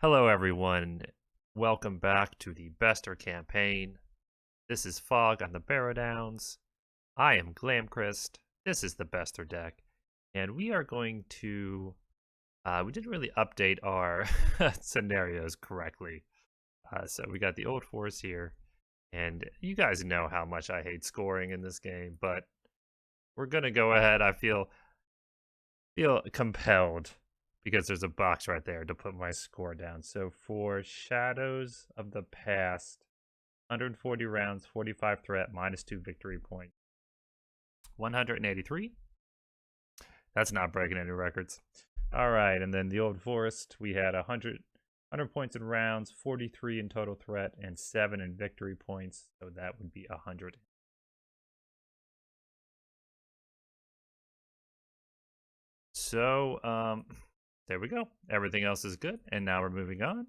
Hello, everyone. Welcome back to the Bester campaign. This is Fog on the Barrow Downs. I am Glamchrist. This is the Bester deck, and we are going to. We didn't really update our scenarios correctly, so we got the old force here, and you guys know how much I hate scoring in this game, but we're gonna go ahead. I feel compelled because there's a box right there to put my score down. So for Shadows of the Past, 140 rounds, 45 threat, -2 victory point. 183. That's not breaking any records. All right, and then the Old Forest, we had 100 points in rounds, 43 in total threat, and 7 in victory points. So that would be 100. So, there we go. Everything else is good. And now we're moving on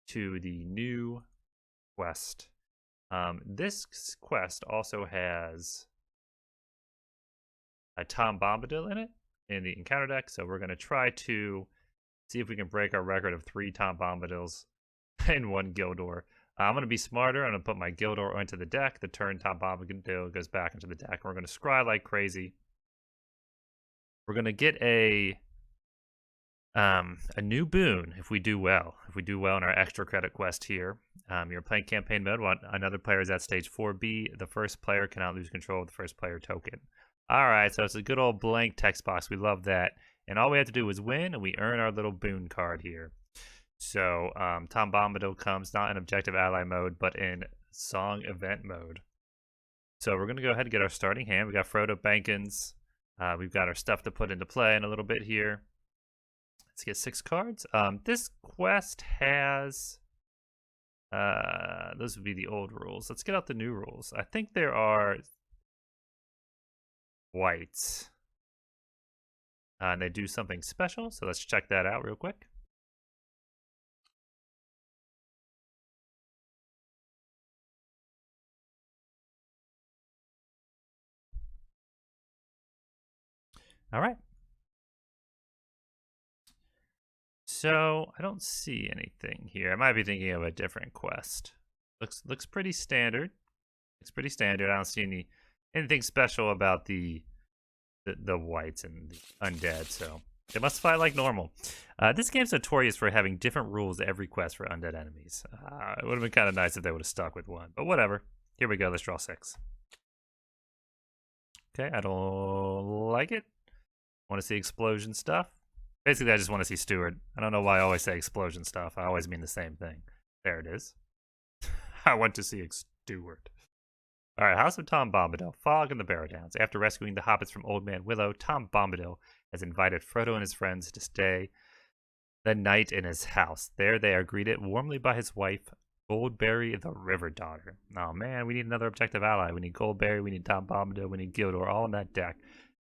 to the new quest. This quest also has a Tom Bombadil in it in the encounter deck. So we're going to try to see if we can break our record of 3 Tom Bombadils and 1 Gildor. I'm going to be smarter. I'm going to put my Gildor into the deck. The turn Tom Bombadil goes back into the deck. We're going to scry like crazy. We're going to get a new boon if we do well. If we do well in our extra credit quest here. You're playing campaign mode while another player is at stage 4B. The first player cannot lose control of the first player token. Alright, so it's a good old blank text box. We love that. And all we have to do is win, and we earn our little boon card here. So, Tom Bombadil comes not in objective ally mode, but in song event mode. So we're going to go ahead and get our starting hand. We got Frodo Bankins. We've got our stuff to put into play in a little bit here. Let's get 6 cards. This quest has... those would be the old rules. Let's get out the new rules. I think there are whites. And they do something special, so let's check that out real quick. All right. So I don't see anything here. I might be thinking of a different quest. Looks pretty standard. Looks pretty standard. I don't see anything special about the whites and the undead. So they must fight like normal. This game's notorious for having different rules every quest for undead enemies. It would have been kind of nice if they would have stuck with one, but whatever. Here we go. Let's draw 6. Okay, I don't like it. Want to see explosion stuff? Basically, I just want to see Steward. I don't know why I always say explosion stuff. I always mean the same thing. There it is. I want to see Steward. All right, House of Tom Bombadil. Fog in the Barrow Downs. After rescuing the hobbits from Old Man Willow, Tom Bombadil has invited Frodo and his friends to stay the night in his house. There they are greeted warmly by his wife, Goldberry the River Daughter. Oh man, we need another objective ally. We need Goldberry, we need Tom Bombadil, we need Gildor, all in that deck.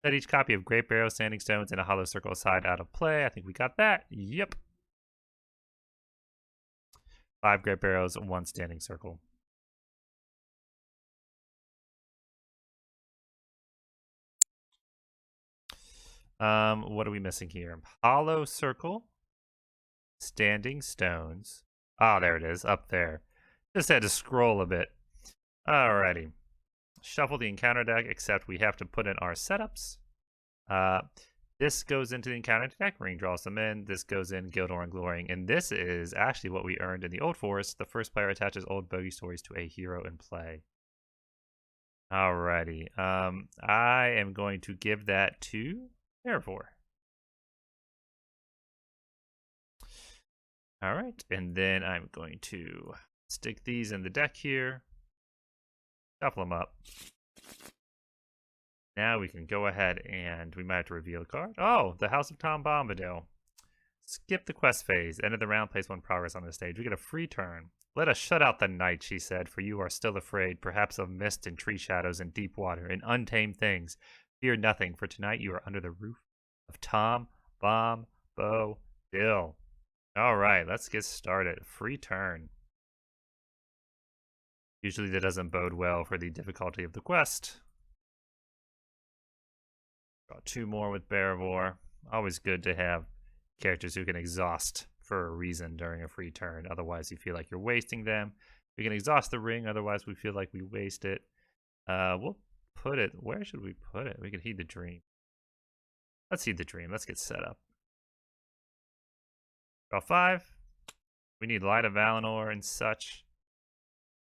Set each copy of Great Barrow, Standing Stones, and a Hollow Circle aside out of play. I think we got that. Yep. 5 Great Barrows, 1 Standing Circle. What are we missing here? Hollow Circle, Standing Stones. Ah, there it is, up there. Just had to scroll a bit. Alrighty. Shuffle the encounter deck, except we have to put in our setups. This goes into the encounter deck. Ring draws them in. This goes in Gildor and Glorying. And this is actually what we earned in the Old Forest. The first player attaches old bogey stories to a hero in play. Alrighty. I am going to give that to Erebor. Alright, and then I'm going to stick these in the deck here. Shuffle them up. Now we can go ahead and we might have to reveal a card. Oh, the House of Tom Bombadil. Skip the quest phase. End of the round, place 1 progress on the stage. We get a free turn. Let us shut out the night, she said, for you are still afraid, perhaps of mist and tree shadows and deep water and untamed things. Fear nothing, for tonight you are under the roof of Tom Bombadil. All right, let's get started. Free turn. Usually that doesn't bode well for the difficulty of the quest. Draw 2 more with Barrow. Always good to have characters who can exhaust for a reason during a free turn. Otherwise, you feel like you're wasting them. We can exhaust the ring. Otherwise, we feel like we waste it. We'll put it. Where should we put it? We can heed the dream. Let's heed the dream. Let's get set up. Draw 5. We need Light of Valinor and such.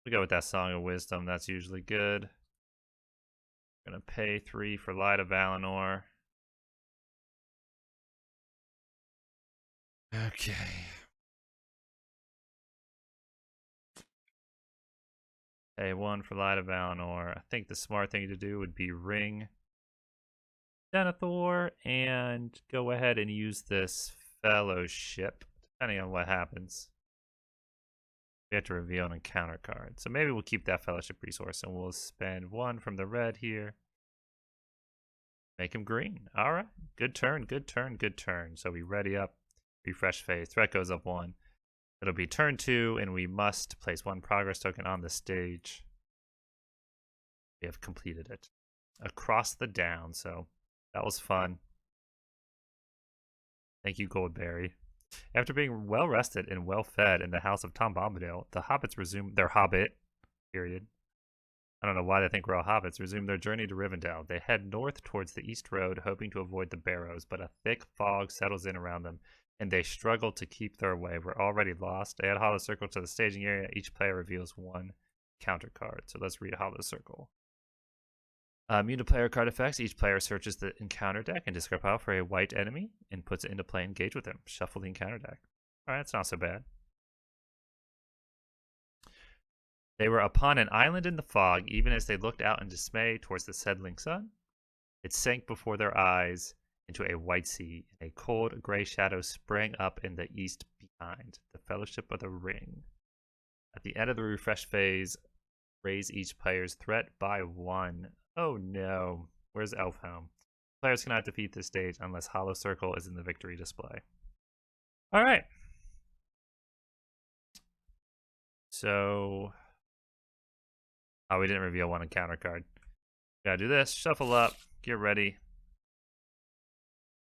We go with that Song of Wisdom. That's usually good. Gonna pay 3 for Light of Valinor. Okay. Pay 1 for Light of Valinor. I think the smart thing to do would be ring Denethor and go ahead and use this Fellowship, depending on what happens. We have to reveal an encounter card. So maybe we'll keep that Fellowship resource and we'll spend 1 from the red here. Make him green. All right. Good turn, good turn, good turn. So we ready up. Refresh phase. Threat goes up 1. It'll be turn 2, and we must place 1 progress token on the stage. We have completed it. Across the down, so that was fun. Thank you, Goldberry. After being well rested and well fed in the house of Tom Bombadil, the hobbits resume their hobbit, period. I don't know why they think we're all hobbits, resume their journey to Rivendell. They head north towards the east road, hoping to avoid the Barrows, but a thick fog settles in around them, and they struggle to keep their way. We're already lost. Add Hollow Circle to the staging area. Each player reveals 1 counter card. So let's read Hollow Circle. Immune to player card effects. Each player searches the encounter deck and discard pile for a white enemy and puts it into play and engage with them. Shuffle the encounter deck. Alright, that's not so bad. They were upon an island in the fog, even as they looked out in dismay towards the settling sun. It sank before their eyes into a white sea, and a cold gray shadow sprang up in the east behind. The Fellowship of the Ring. At the end of the refresh phase, raise each player's threat by 1. Oh no. Where's Elfhelm? Players cannot defeat this stage unless Hollow Circle is in the victory display. Alright. So... oh, we didn't reveal 1 encounter card. Gotta do this. Shuffle up. Get ready.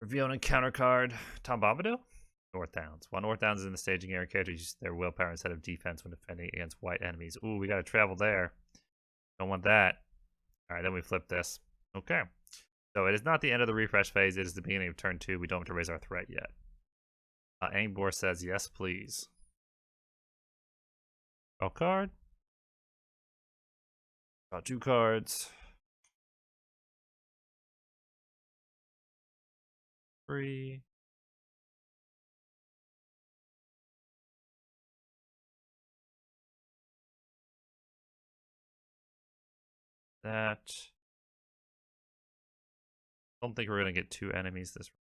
Reveal an encounter card. Tom Bombadil? North Downs. While North Downs is in the staging area, characters use their willpower instead of defense when defending against white enemies. Ooh, we gotta travel there. Don't want that. Alright, then we flip this. Okay. So it is not the end of the refresh phase. It is the beginning of turn 2. We don't have to raise our threat yet. Angbor says, yes, please. Draw card. Draw 2 cards. 3. That. Don't think we're gonna get 2 enemies this round.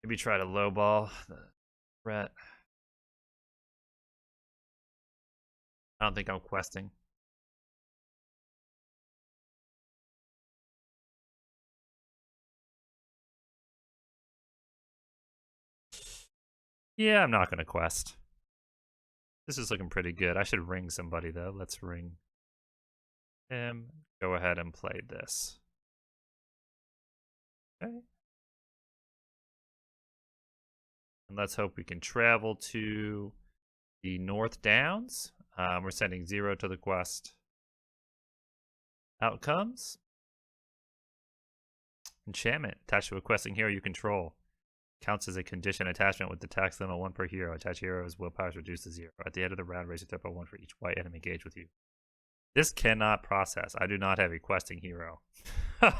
Maybe try to lowball the threat. I don't think I'm questing. Yeah, I'm not gonna quest. This is looking pretty good. I should ring somebody though. Let's ring him. Go ahead and play this. Okay. And let's hope we can travel to the North Downs. We're sending 0 to the quest. Outcomes. Enchantment. Attached to a questing hero you control. Counts as a condition attachment with the tax limit 1 per hero. Attached hero's willpower is reduced to 0. At the end of the round, raise your threat by 1 for each white enemy engaged with you. This cannot process. I do not have a questing hero.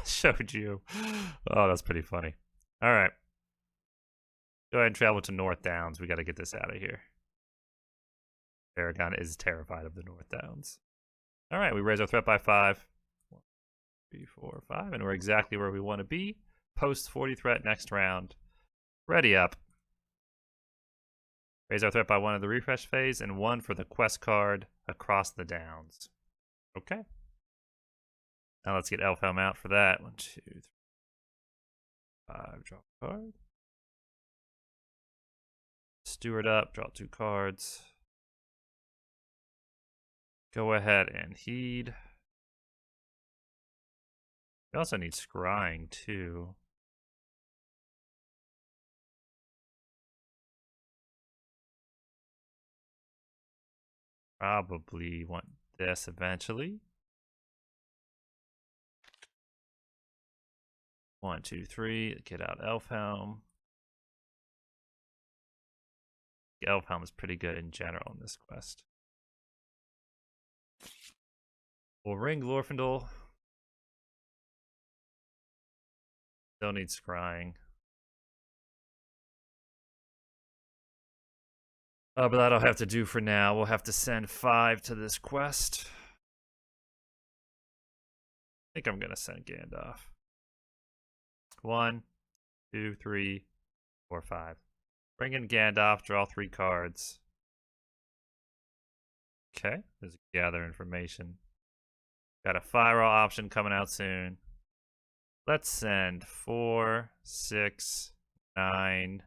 Showed you. Oh, that's pretty funny. All right. Go ahead and travel to North Downs. We got to get this out of here. Aragon is terrified of the North Downs. All right, we raise our threat by 5. 1, 3, 4, 5, and we're exactly where we want to be. Post 40 threat next round. Ready up. Raise our threat by 1 of the refresh phase and 1 for the quest card Across the Downs. Okay. Now let's get Elfhelm out for that. 1, 2, 3, 5. Draw a card. Steward up. Draw 2 cards. Go ahead and heed. We also need scrying too. Probably want this eventually. 1, 2, 3. Get out Elfhelm. Elfhelm is pretty good in general in this quest. We'll ring Glorfindel. Still need scrying. But that'll have to do for now. We'll have to send 5 to this quest. I think I'm going to send Gandalf. 1, 2, 3, 4, 5. Bring in Gandalf, draw 3 cards. Okay, there's gather information. Got a fire roll option coming out soon. Let's send 4, 6, 9,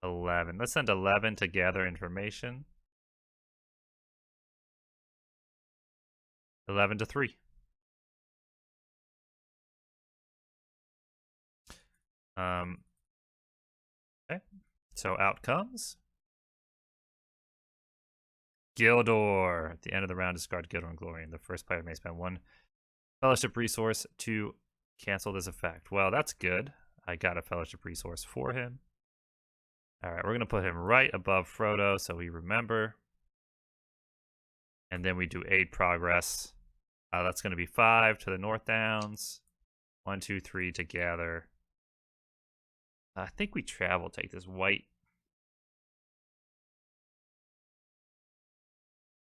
11. Let's send 11 to gather information. 11 to 3. Okay, so outcomes. Gildor. At the end of the round, discard Gildor and Glorian. The first player may spend 1 fellowship resource to cancel this effect. Well, that's good. I got a fellowship resource for him. Alright, we're going to put him right above Frodo so we remember. And then we do aid progress. That's going to be 5 to the North Downs. 1, 2, 3 to gather. I think we travel, take this white.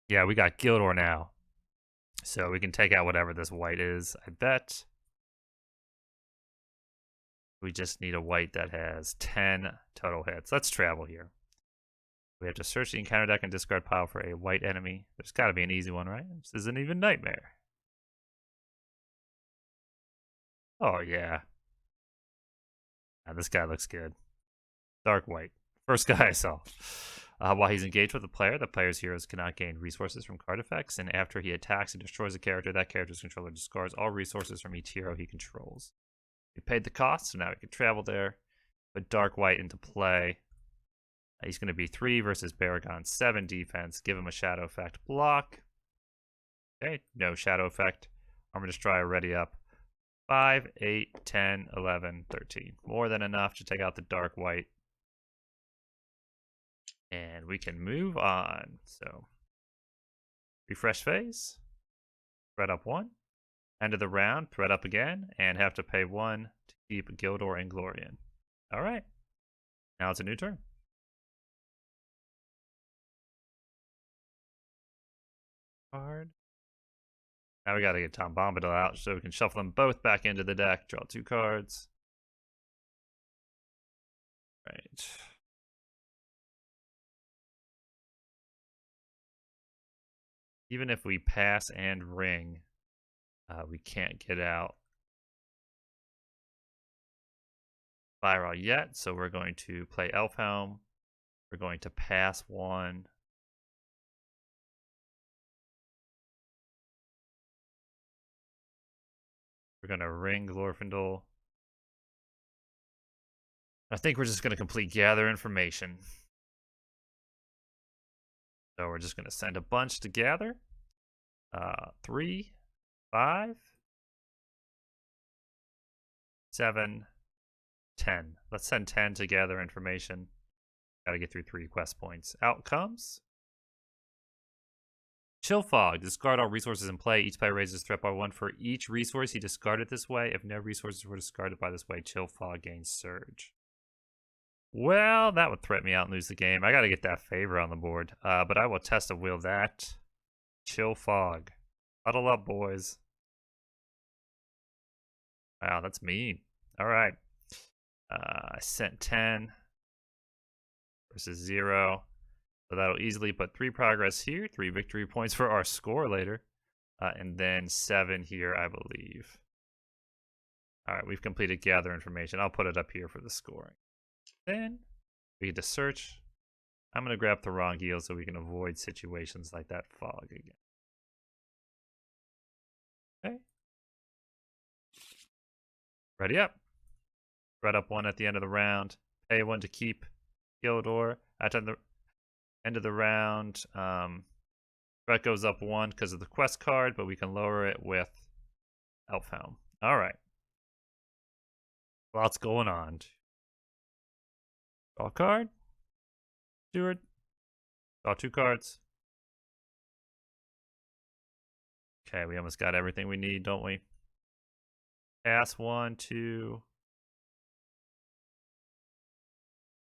Yeah, we got Gildor now. So we can take out whatever this white is, I bet. We just need a white that has 10 total hits. Let's travel here. We have to search the encounter deck and discard pile for a white enemy. There's got to be an easy one, right? This isn't even Nightmare. Oh, yeah. This guy looks good. Dark white. First guy I saw. While he's engaged with the player's heroes cannot gain resources from card effects, and after he attacks and destroys a character, that character's controller discards all resources from each hero he controls. We paid the cost, so now we can travel there. Put Dark White into play. He's going to be 3 versus Baragon, 7 defense. Give him a shadow effect block. Okay, no shadow effect. Armor Destroyer ready up. 5, 8, 10, 11, 13. More than enough to take out the Dark White. And we can move on. So, refresh phase. Thread up 1. End of the round, thread up again, and have to pay 1 to keep Gildor and Glorian. Alright. Now it's a new turn. Card. Now we gotta get Tom Bombadil out so we can shuffle them both back into the deck. Draw 2 cards. Right. Even if we pass and ring, we can't get out Barrow yet, so we're going to play Elfhelm. We're going to pass 1. We're going to ring Glorfindel. I think we're just going to complete gather information. So we're just going to send a bunch to gather. 3, 5, 7, 10. Let's send 10 to gather information. Gotta get through 3 quest points. Outcomes. Chill Fog. Discard all resources in play. Each player raises threat by 1 for each resource he discarded this way. If no resources were discarded by this way, Chill Fog gains Surge. Well, that would threat me out and lose the game. I gotta get that favor on the board. But I will test and will that. Chill Fog. Huddle up, boys. Wow, that's mean. Alright. I sent 10 versus 0. So that'll easily put 3 progress here, 3 victory points for our score later. And then 7 here, I believe. Alright, we've completed gather information. I'll put it up here for the scoring. Then we get to search. I'm going to grab the wrong heal so we can avoid situations like that fog again. Okay. Ready up. Threat up 1 at the end of the round. Pay 1 to keep Gildor. At the end of the round, threat goes up 1 because of the quest card, but we can lower it with Elfhelm. All right. Lots going on. Draw a card. Steward. Draw 2 cards. Okay, we almost got everything we need, don't we? Pass 1, 2.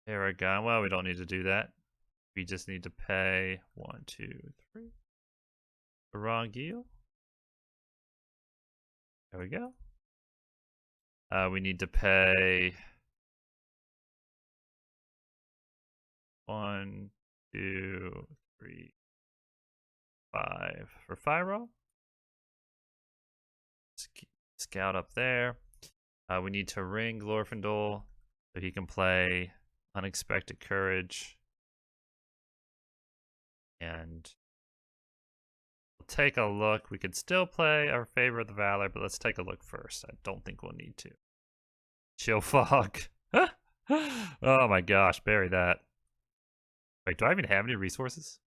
Paragon. Well, we don't need to do that. We just need to pay 1, 2, 3. Barangil. There we go. We need to pay 1, 2, 3, 5 for Fyro. Scout up there. We need to ring Glorfindel so he can play Unexpected Courage. And we'll take a look. We could still play our Favor of the Valor, but let's take a look first. I don't think we'll need to. Chill Fog. Oh my gosh, bury that. Wait, do I even have any resources?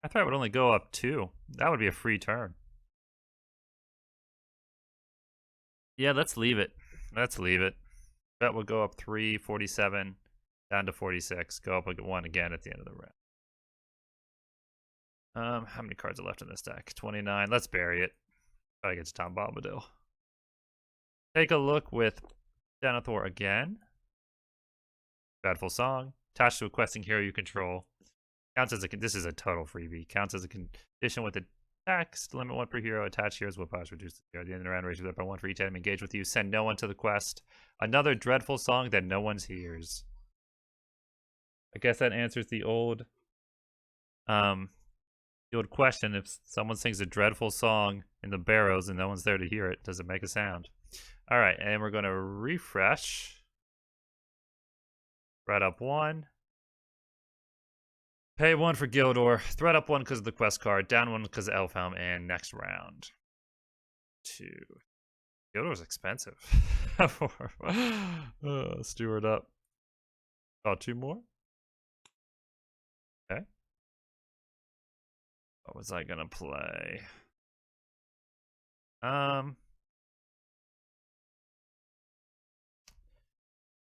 I thought it would only go up 2. That would be a free turn. Yeah, let's leave it. Let's leave it. That will go up 3, 47, down to 46. Go up 1 again at the end of the round. How many cards are left in this deck? 29. Let's bury it. Try to get to Tom Bombadil. Take a look with Denethor again. Dreadful Song. Attached to a questing hero you control. Counts as a, this is a total freebie. Counts as a condition with the text. Limit 1 per hero. Attached heroes will pause reduce the hero. At the end of the round, raise it up by 1 for each enemy engaged with you. Send no one to the quest. Another dreadful song that no one hears. I guess that answers the old question. If someone sings a dreadful song in the Barrows and no one's there to hear it, does it make a sound? All right, and we're going to refresh. Threat up 1. Pay 1 for Gildor. Threat up 1 because of the quest card. Down 1 because of Elfhelm. And next round. 2. Gildor's expensive. Steward up. Oh, 2 more? Okay. What was I gonna play?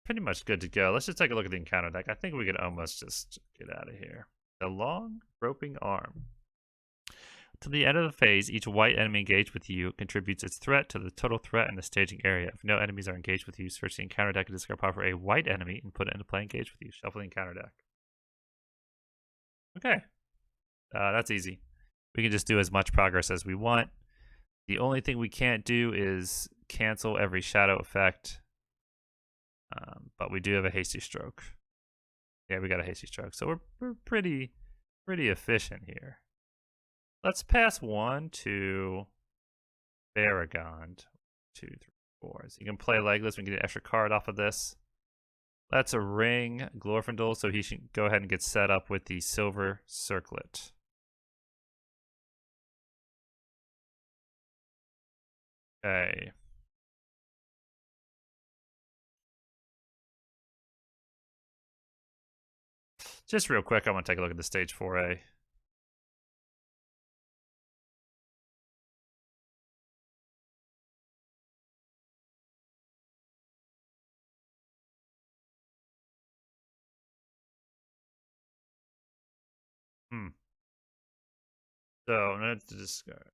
Pretty much good to go. Let's just take a look at the encounter deck. I think we could almost just get out of here. The Long Groping Arm. To the end of the phase, each white enemy engaged with you contributes its threat to the total threat in the staging area. If no enemies are engaged with you, search the encounter deck and discard power for a white enemy and put it into play engaged with you. Shuffle the encounter deck. Okay. That's easy. We can just do as much progress as we want. The only thing we can't do is cancel every shadow effect. But we do have a hasty stroke. Yeah, we got a hasty stroke. So we're pretty efficient here. Let's pass 1 to Barragon. 2, 3, 4. So you can play Legless. We can get an extra card off of this. Let's ring Glorfindel so he should go ahead and get set up with the Silver Circlet. Okay. Just real quick, I want to take a look at the stage 4A. So I'm going to discard.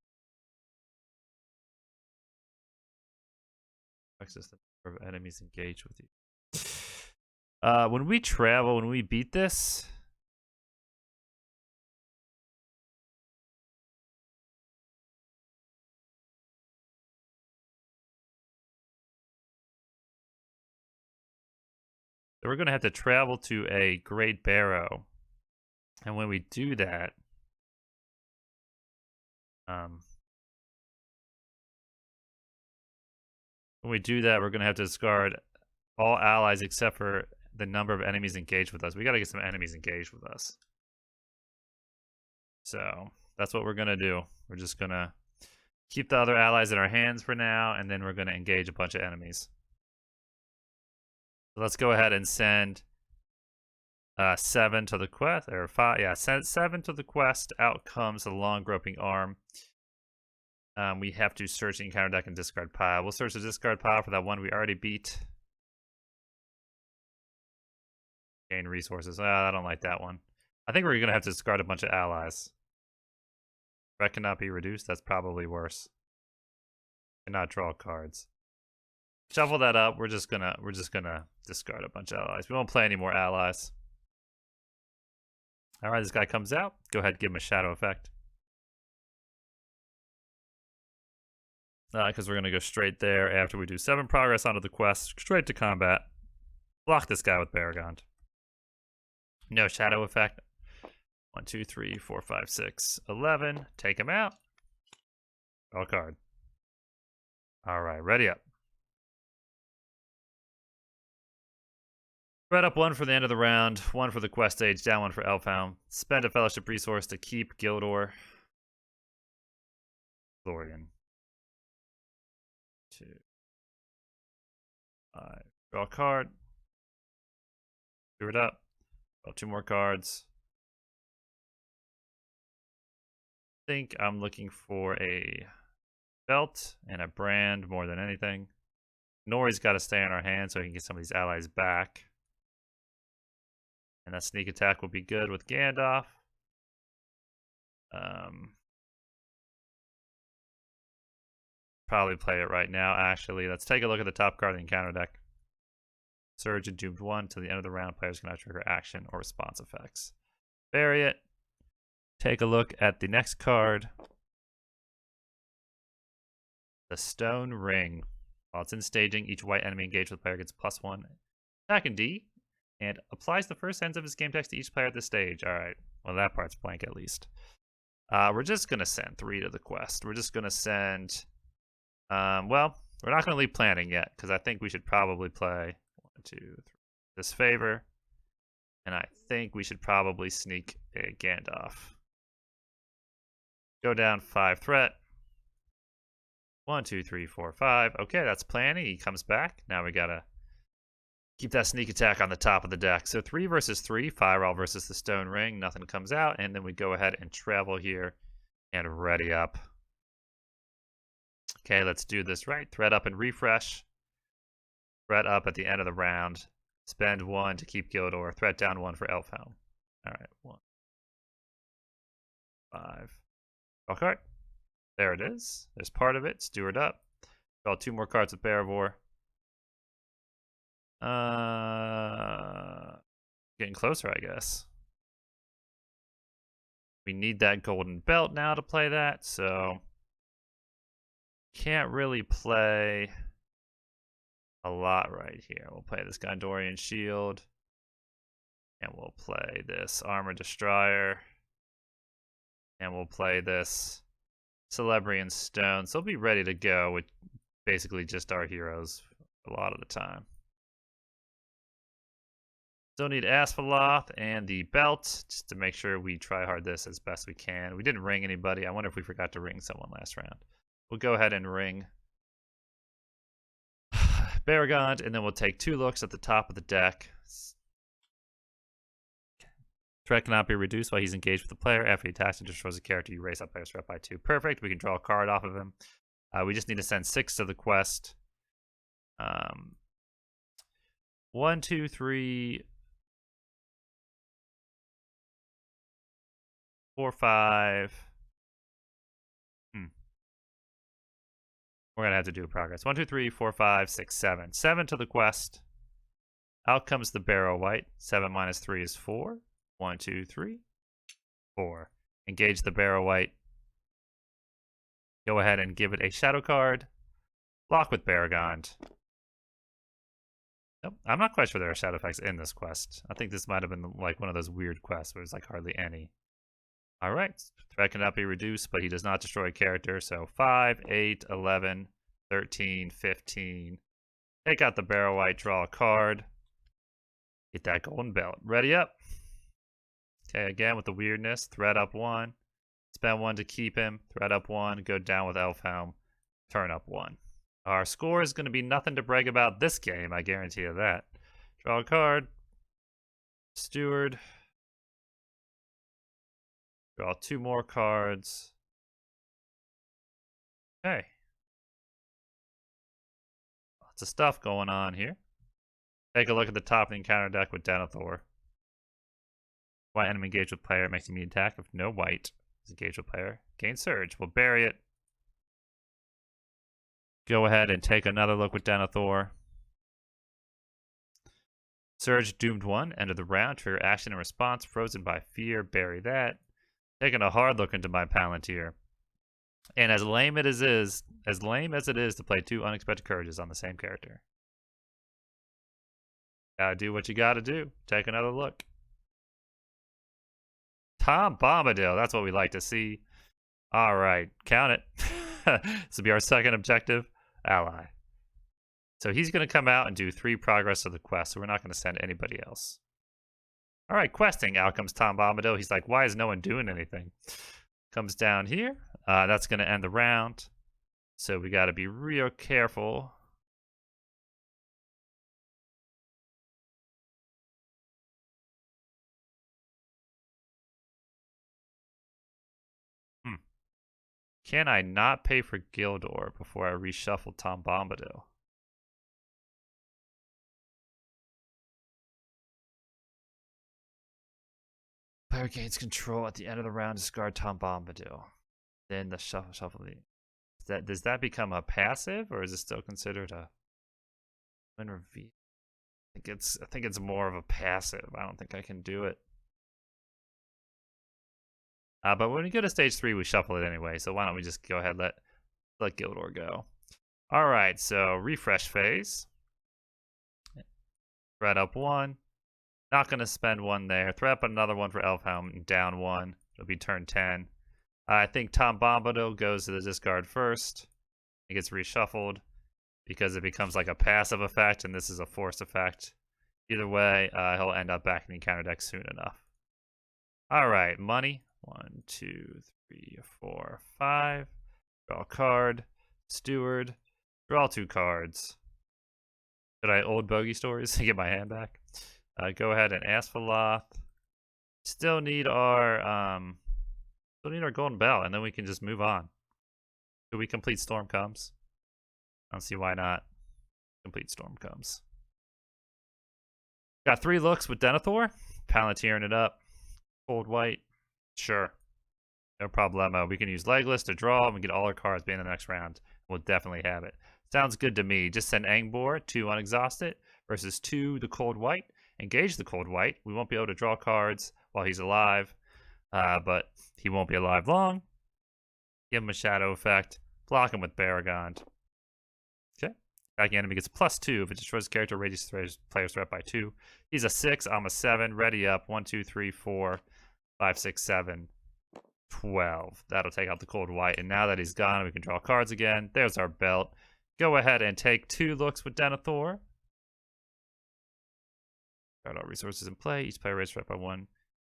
Access the number of enemies engaged with you. When we travel, when we beat this, we're going to have to travel to a Great Barrow. And when we do that, we're going to have to discard all allies except for the number of enemies engaged with us. We got to get some enemies engaged with us. So that's what we're going to do. We're just going to Keep the other allies in our hands for now, and then we're going to engage a bunch of enemies. So let's go ahead and send 7 to the quest, or 5, yeah, send 7 to the quest. Out comes the long groping arm. We have to search the encounter deck and discard pile. We'll search the discard pile for that one we already beat. Gain resources. I don't like that one. I think we're going to have to discard a bunch of allies. Threat cannot be reduced. That's probably worse. Cannot draw cards. Shuffle that up. We're just gonna discard a bunch of allies. We won't play any more allies. All right, this guy comes out. Go ahead, give him a shadow effect. Because we're gonna go straight there after we do 7 progress onto the quest, straight to combat. Block this guy with Barragond. No shadow effect. 1, 2, 3, 4, 5, 6, 11. Take him out. Draw a card. All right, ready up. Red up 1 for the end of the round, 1 for the quest stage, down 1 for Elfhound. Spend a fellowship resource to keep Gildor. Florian. 2, 5. Draw a card. Do it up. Draw 2 more cards. I think I'm looking for a belt and a brand more than anything. Nori's got to stay in our hands so he can get some of these allies back. And that sneak attack will be good with Gandalf. Probably play it right now, actually. Let's take a look at the top card of the encounter deck. Surge and Doomed 1. Till the end of the round, players cannot trigger action or response effects. Bury it. Take a look at the next card. The Stone Ring. While it's in staging, each white enemy engaged with the player gets +1 attack and D, and applies the first sentence of his game text to each player at this stage. Alright, well that part's blank at least. We're just going to send 3 to the quest. We're just going to send... well, we're not going to leave planning yet, because I think we should probably play 1, 2, 3, this favor. And I think we should probably sneak a Gandalf. Go down 5 threat. 1, 2, 3, 4, 5. Okay, that's planning. He comes back. Now we gotta keep that sneak attack on the top of the deck. So 3 versus 3. Firewall versus the Stone Ring. Nothing comes out. And then we go ahead and travel here and ready up. Okay, let's do this right. Threat up and refresh. Threat up at the end of the round. Spend 1 to keep Gildor. Threat down 1 for Elfhound. Alright, 1, 5. Draw card. There it is. There's part of it. Steward up. Draw 2 more cards with Barrow. Getting closer, I guess. We need that golden belt now to play that, so can't really play a lot right here. We'll play this Gondorian Shield, and we'll play this Armor Destroyer, and we'll play this Celebrian Stone. So we'll be ready to go with basically just our heroes a lot of the time. Still need Asphalloth and the belt just to make sure we try hard this as best we can. We didn't ring anybody. I wonder if we forgot to ring someone last round. We'll go ahead and ring Barragond, and then we'll take 2 looks at the top of the deck. Threat cannot be reduced while he's engaged with the player. After he attacks and destroys a character, you raise that player's threat by 2. Perfect. We can draw a card off of him. We just need to send 6 to the quest. 1, 2, 3, 4, 5. We're going to have to do progress. 1, 2, 3, 4, 5, 6, 7. 7 to the quest. Out comes the Barrow White. 7 minus 3 is 4. 1, 2, 3, 4. Engage the Barrow White. Go ahead and give it a shadow card. Block with Barragond. Nope, I'm not quite sure there are shadow effects in this quest. I think this might have been like one of those weird quests where there's like hardly any. Alright, threat cannot be reduced, but he does not destroy a character. So 5, 8, 11, 13, 15. Take out the Barrow White, draw a card. Get that golden belt. Ready up. Okay, again with the weirdness. Threat up 1. Spend 1 to keep him. Threat up 1. Go down with Elfhelm. Turn up 1. Our score is going to be nothing to brag about this game, I guarantee you that. Draw a card. Steward. Draw 2 more cards. Okay. Lots of stuff going on here. Take a look at the top of the encounter deck with Denethor. White enemy engaged with player makes immediate attack. If no white is engaged with player, gain surge. We'll bury it. Go ahead and take another look with Denethor. Surge doomed 1. End of the round. Trigger action and response. Frozen by fear. Bury that. Taking a hard look into my Palantir. And as lame as it is to play 2 unexpected courages on the same character. Gotta do what you gotta do. Take another look. Tom Bombadil, that's what we like to see. Alright, count it. This will be our second objective. Ally. So he's going to come out and do 3 progress of the quest, so we're not going to send anybody else. Alright, questing. Out comes Tom Bombadil. He's like, why is no one doing anything? Comes down here. That's going to end the round. So we got to be real careful. Can I not pay for Gildor before I reshuffle Tom Bombadil? Player gains control at the end of the round. Discard Tom Bombadil. Then the shuffle. Does that become a passive, or is it still considered a win reveal? I think it's more of a passive. I don't think I can do it. But when we go to stage 3, we shuffle it anyway. So why don't we just go ahead and let Gildor go? All right. So refresh phase. Threat up 1. Not going to spend 1 there. Threat up another 1 for Elfhelm. Down 1. It'll be turn 10. I think Tom Bombadil goes to the discard first. It gets reshuffled because it becomes like a passive effect, and this is a force effect. Either way, he'll end up back in the encounter deck soon enough. All right, money. 1, 2, 3, 4, 5. Draw a card. Steward. Draw 2 cards. Should I old bogey stories to get my hand back? Go ahead and ask for Lotr. Still need our golden bell, and then we can just move on. Do we complete Storm Comes? I don't see why not. Complete Storm Comes. Got 3 looks with Denethor. Palantiring it up. Cold white. Sure. No problemo. We can use Legless to draw and we get all our cards being in the next round. We'll definitely have it. Sounds good to me. Just send Angbor 2 unexhausted versus 2 the cold white. Engage the cold white. We won't be able to draw cards while he's alive. But he won't be alive long. Give him a shadow effect. Block him with Barragond. Okay. Attacking enemy gets +2 if it destroys character radius player's threat by 2. He's a 6. I'm a 7. Ready up. 1, 2, 3, 4, 5, 6, 7, 12. That'll take out the cold white. And now that he's gone, we can draw cards again. There's our belt. Go ahead and take 2 looks with Denethor. Discard all resources in play. Each player raises threat by 1.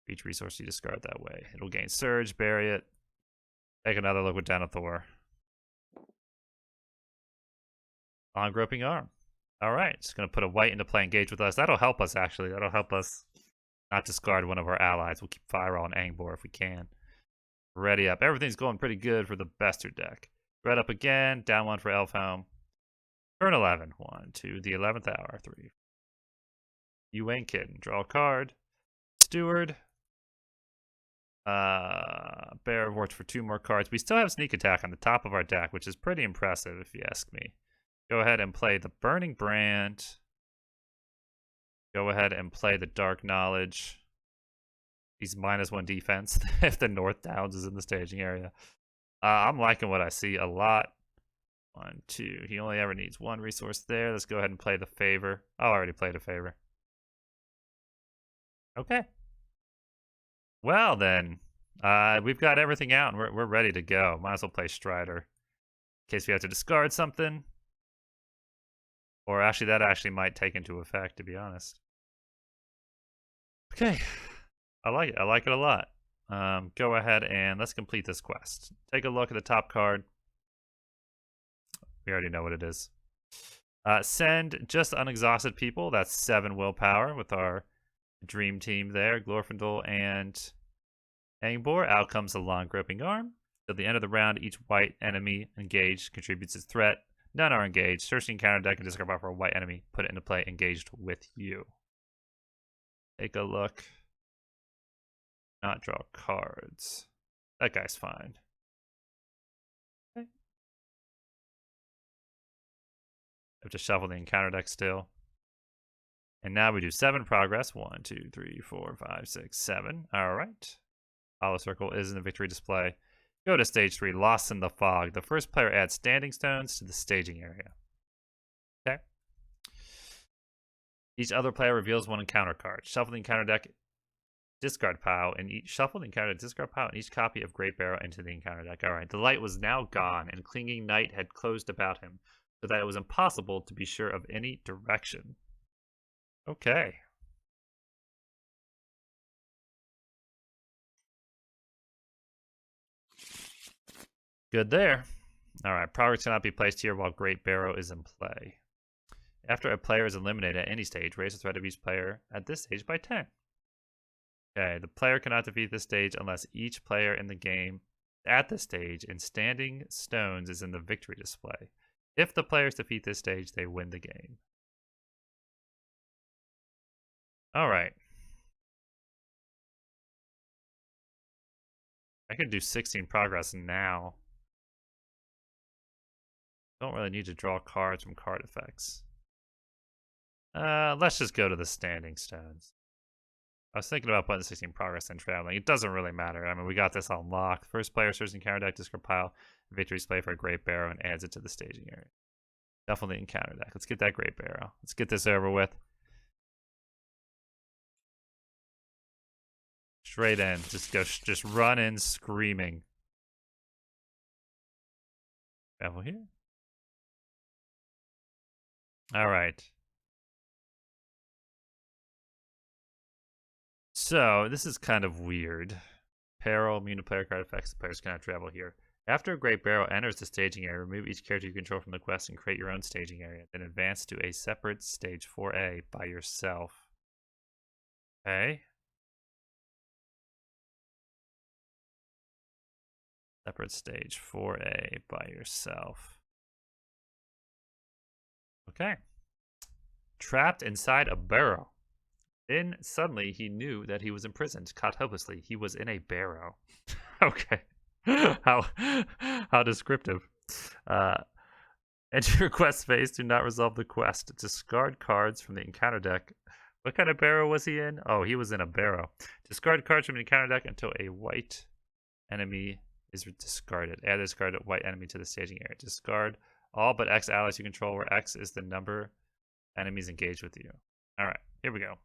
For each resource you discard that way. It'll gain surge, bury it. Take another look with Denethor. On groping arm. All right, just gonna put a white into play. Engage with us. That'll help us actually. That'll help us not discard one of our allies. We'll keep Fire on Angbor if we can. Ready up. Everything's going pretty good for the Bester deck. Red up again. Down 1 for Elfhelm. Turn 11. 1, 2, the 11th hour. 3. You ain't kidding. Draw a card. Steward. Barrow works for 2 more cards. We still have sneak attack on the top of our deck, which is pretty impressive if you ask me. Go ahead and play the Burning Brand. Go ahead and play the Dark Knowledge. He's -1 defense if the North Downs is in the staging area. I'm liking what I see a lot. 1, 2. He only ever needs 1 resource there. Let's go ahead and play the Favor. Oh, I already played a Favor. Okay. Well then, we've got everything out and we're ready to go. Might as well play Strider in case we have to discard something. Or actually, that actually might take into effect, to be honest. Okay. I like it. I like it a lot. Go ahead and let's complete this quest. Take a look at the top card. We already know what it is. Send just unexhausted people. That's 7 willpower with our dream team there. Glorfindel and Angbor. Out comes the long gripping arm. At the end of the round, each white enemy engaged contributes its threat. None are engaged. Search the encounter deck and discard power for a white enemy. Put it into play engaged with you. Take a look. Not draw cards. That guy's fine. Okay. Have to shuffle the encounter deck still. And now we do 7 progress. 1, 2, 3, 4, 5, 6, 7. All right. Hollow Circle is in the victory display. Go to stage 3, Lost in the Fog. The first player adds standing stones to the staging area. Okay. Each other player reveals 1 encounter card. Shuffle the encounter deck, discard pile, and shuffle the encounter discard pile and each copy of Great Barrow into the encounter deck. All right. The light was now gone, and clinging night had closed about him, so that it was impossible to be sure of any direction. Okay. Good there. All right, progress cannot be placed here while Great Barrow is in play. After a player is eliminated at any stage, raise the threat of each player at this stage by 10. Okay, the player cannot defeat this stage unless each player in the game at this stage in standing stones is in the victory display. If the players defeat this stage, they win the game. All right. I could do 16 progress now. Don't really need to draw cards from card effects. Let's just go to the standing stones. I was thinking about putting 16 progress and traveling. It doesn't really matter. I mean, we got this unlocked. First player searches the encounter deck, discard pile, victory display for a Great Barrow, and adds it to the staging area. Shuffle the encounter deck. Let's get that Great Barrow. Let's get this over with. Straight in. Just run in screaming. Travel here. All right. So this is kind of weird. Peril, immune to player card effects. The players cannot travel here. After a Great Barrow enters the staging area, remove each character you control from the quest and create your own staging area. Then advance to a separate stage 4A by yourself. Okay. Separate stage 4A by yourself. Okay. Trapped inside a barrow. Then suddenly he knew that he was imprisoned, caught hopelessly. He was in a barrow. Okay. How descriptive. Enter your quest phase. Do not resolve the quest. Discard cards from the encounter deck. What kind of barrow was he in? Oh, he was in a barrow. Discard cards from the encounter deck until a white enemy is discarded. Add a discarded white enemy to the staging area. Discard all but X allies you control, where X is the number enemies engaged with you. All right, here we go.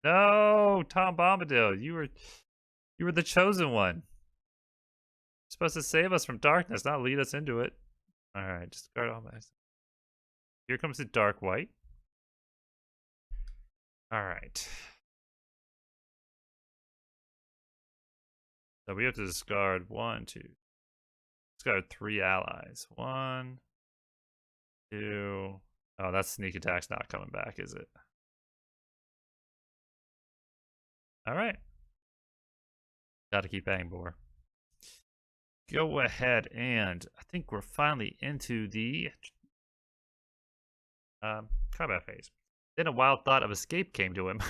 No, Tom Bombadil, you were the chosen one. You're supposed to save us from darkness, not lead us into it. All right, discard all that. Here comes the dark white. All right. So we have to discard 1, 2. Discard 3 allies. 1, 2. Oh, that sneak attack's not coming back, is it? All right. Got to keep Angbor. Go ahead and I think we're finally into the combat phase. Then a wild thought of escape came to him.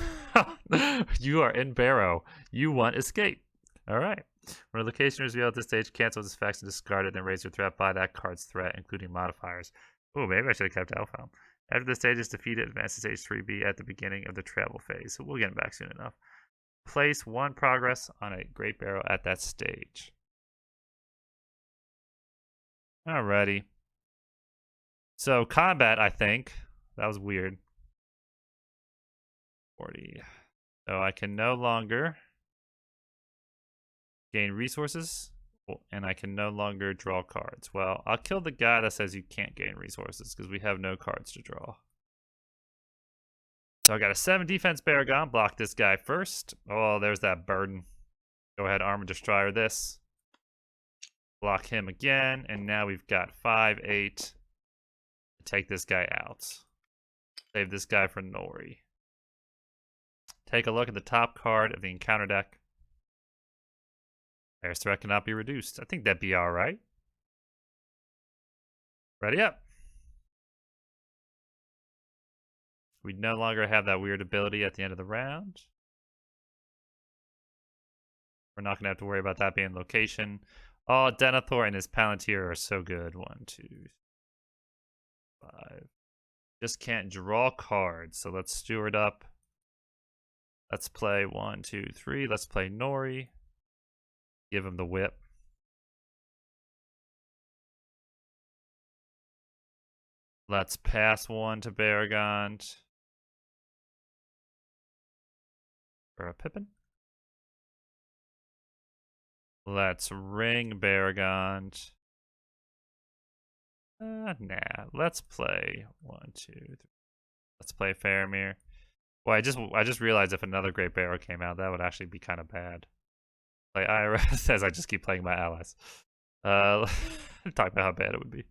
You are in Barrow. You want escape. All right. When a location is revealed at this stage, cancel this effects and discard it, then raise your threat by that card's threat, including modifiers. Oh, maybe I should have kept Alpha. After the stage is defeated, advance to stage 3B at the beginning of the travel phase. So we'll get him back soon enough. Place 1 progress on a Great Barrow at that stage. Alrighty. So combat, I think. That was weird. 40. So I can no longer gain resources, and I can no longer draw cards. Well, I'll kill the guy that says you can't gain resources because we have no cards to draw. So I got a 7 defense Baragon. Block this guy first. Oh, there's that burden. Go ahead, Armor Destroyer this. Block him again. And now we've got 5, 8 to take this guy out. Save this guy for Nori. Take a look at the top card of the encounter deck. Player's threat cannot be reduced. I think that'd be alright. Ready up. We no longer have that weird ability at the end of the round. We're not going to have to worry about that being location. Oh, Denethor and his Palantir are so good. 1, 2, 5. Just can't draw cards, so let's steward up. Let's play 1, 2, 3. Let's play Nori. Give him the whip. Let's pass 1 to Baragon. For a Pippin. Let's ring Baragon. Nah. Let's play 1, 2, 3. Let's play Faramir. Well, I just realized if another Great Barrow came out, that would actually be kind of bad. Play IRS as I just keep playing my allies. Talk about how bad it would be.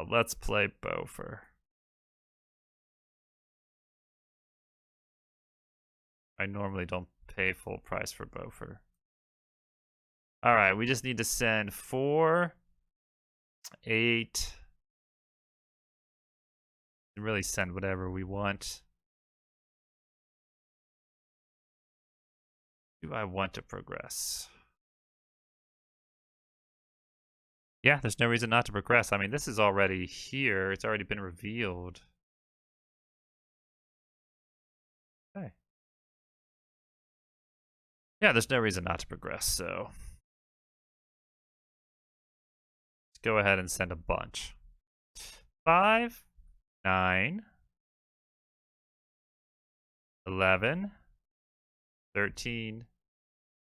Let's play Bofer. I normally don't pay full price for Bofer. Alright, we just need to send 4, 8. And really send whatever we want. Do I want to progress? Yeah, there's no reason not to progress. I mean, this is already here. It's already been revealed. Okay. Yeah, there's no reason not to progress, so let's go ahead and send a bunch. 5, 9, 11, 13,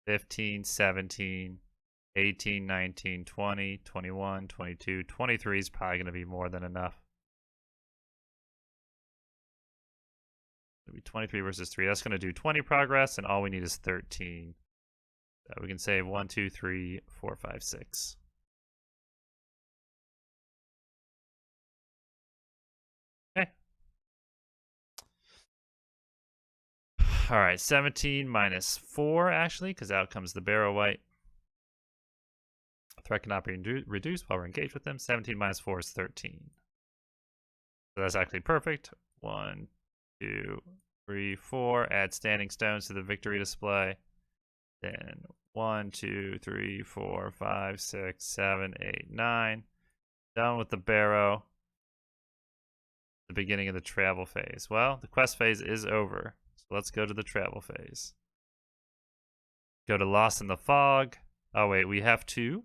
15, 17, 18, 19, 20, 21, 22, 23 is probably going to be more than enough. It'll be 23 versus 3. That's going to do 20 progress, and all we need is 13. So we can save 1, 2, 3, 4, 5, 6. Okay. All right, 17 minus 4, actually, because out comes the Barrow White. Threat cannot be reduced while we're engaged with them. 17 minus 4 is 13. So that's actually perfect. 1, 2, 3, 4. Add standing stones to the victory display. Then 1, 2, 3, 4, 5, 6, 7, 8, 9. Done with the Barrow. The beginning of the travel phase. Well, the quest phase is over. So let's go to the travel phase. Go to Lost in the Fog. Oh wait, we have to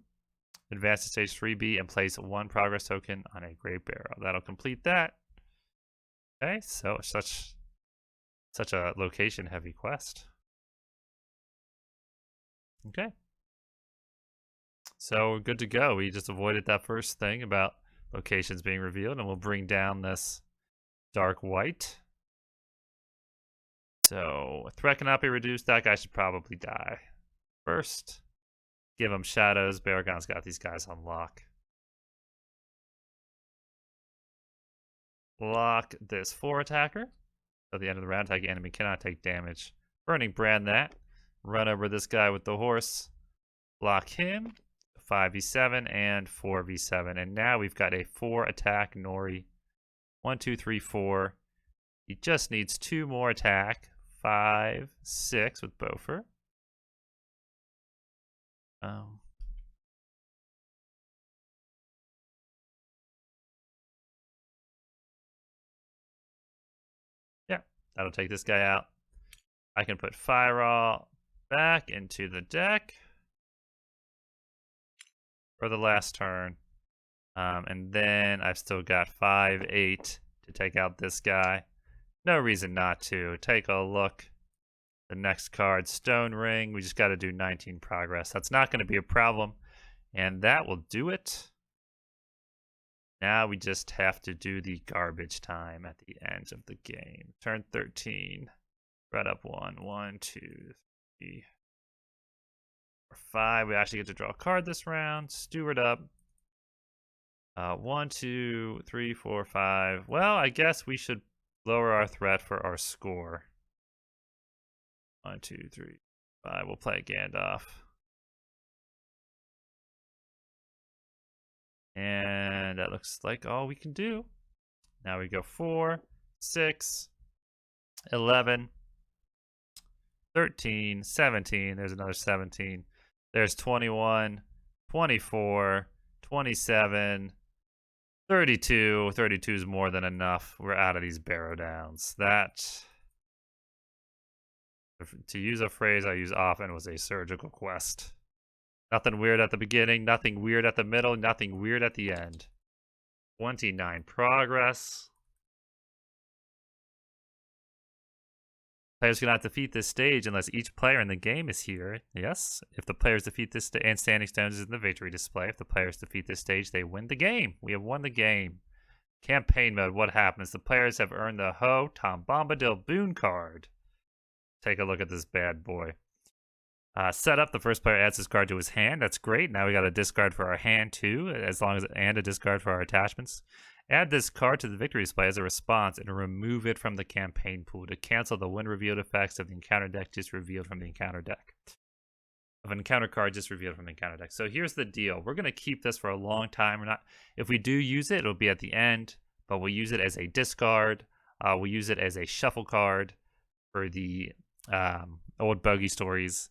advance to stage 3B and place 1 progress token on a Great Barrow. That'll complete that. Okay, so such a location heavy quest. Okay. So we're good to go. We just avoided that first thing about locations being revealed, and we'll bring down this dark white. So threat cannot be reduced. That guy should probably die first. Give him shadows. Baragon's got these guys on lock. Lock this 4 attacker. At the end of the round, attack enemy cannot take damage. Burning Brand that. Run over this guy with the horse. Block him. 5v7 and 4v7. And now we've got a 4 attack Nori. 1, 2, 3, 4. He just needs 2 more attack. 5, 6 with Bofer. Yeah, that'll take this guy out. I can put Firewall back into the deck for the last turn. And then I've still got 5, 8 to take out this guy. No reason not to. Take a look. The next card, Stone Ring. We just got to do 19 progress. That's not going to be a problem. And that will do it. Now we just have to do the garbage time at the end of the game. Turn 13. Right up 1. 1, 2, 3, 4, 5. We actually get to draw a card this round. Steward up. 1, 2, 3, 4, 5. Well, I guess we should lower our threat for our score. 1, 2, 3, 5. We'll play Gandalf. And that looks like all we can do. Now we go 4, 6, 11, 13, 17. There's another 17. There's 21, 24, 27, 32. 32 is more than enough. We're out of these Barrow Downs. That, to use a phrase I use often, was a surgical quest. Nothing weird at the beginning, nothing weird at the middle, nothing weird at the end. 29 progress. Players cannot defeat this stage unless each player in the game is here. Yes. If the players defeat this and standing stones is in the victory display. If the players defeat this stage, they win the game. We have won the game. Campaign mode. What happens? The players have earned the Tom Bombadil boon card. Take a look at this bad boy. Setup, the first player adds this card to his hand. That's great. Now we got a discard for our hand too, and a discard for our attachments. Add this card to the victory display as a response and remove it from the campaign pool to cancel the when revealed effects of the encounter deck just revealed from the encounter deck. Of an encounter card just revealed from the encounter deck. So here's the deal. We're going to keep this for a long time. If we do use it, it'll be at the end, but we'll use it as a discard. We'll use it as a shuffle card for the old bogey stories.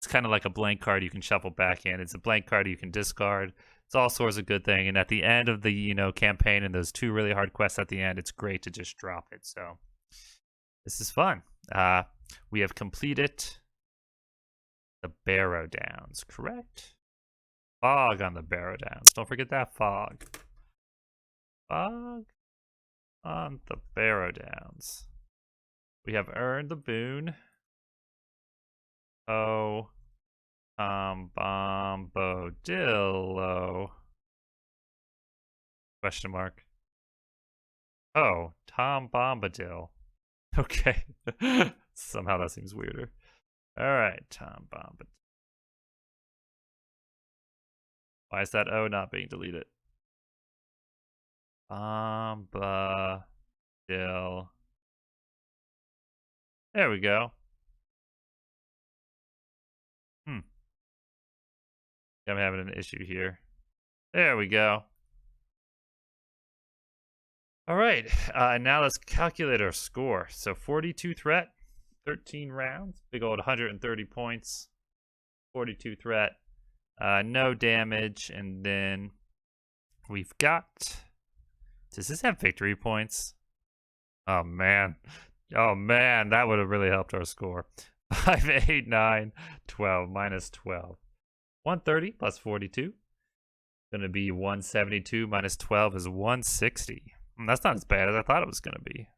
It's kind of like a blank card you can shuffle back in. It's a blank card you can discard. It's all sorts of good thing. And at the end of the campaign and those 2 really hard quests at the end, it's great to just drop it. So this is fun. We have completed the Barrow Downs, correct? Fog on the Barrow Downs. Don't forget that fog. Fog on the Barrow Downs. We have earned the boon. Oh, Tom Bombadil. Question mark. Oh, Tom Bombadil. Okay. Somehow that seems weirder. All right, Tom Bombadil. Why is that O not being deleted? Bombadil. There we go. I'm having an issue here. There we go. All right, now let's calculate our score. So 42 threat, 13 rounds, big old 130 points, 42 threat, no damage, and then we've got, does this have victory points? Oh man, that would have really helped our score. 5, 8, 9, 12, minus 12. 130 plus 42. Going to be 172 minus 12 is 160. That's not as bad as I thought it was going to be.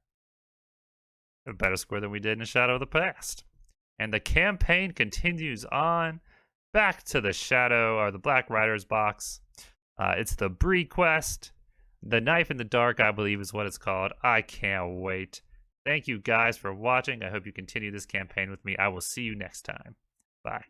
A better score than we did in Shadow of the Past. And the campaign continues on back to the Shadow, or the Black Rider's box. It's the Bree quest. The Knife in the Dark, I believe, is what it's called. I can't wait. Thank you guys for watching. I hope you continue this campaign with me. I will see you next time. Bye.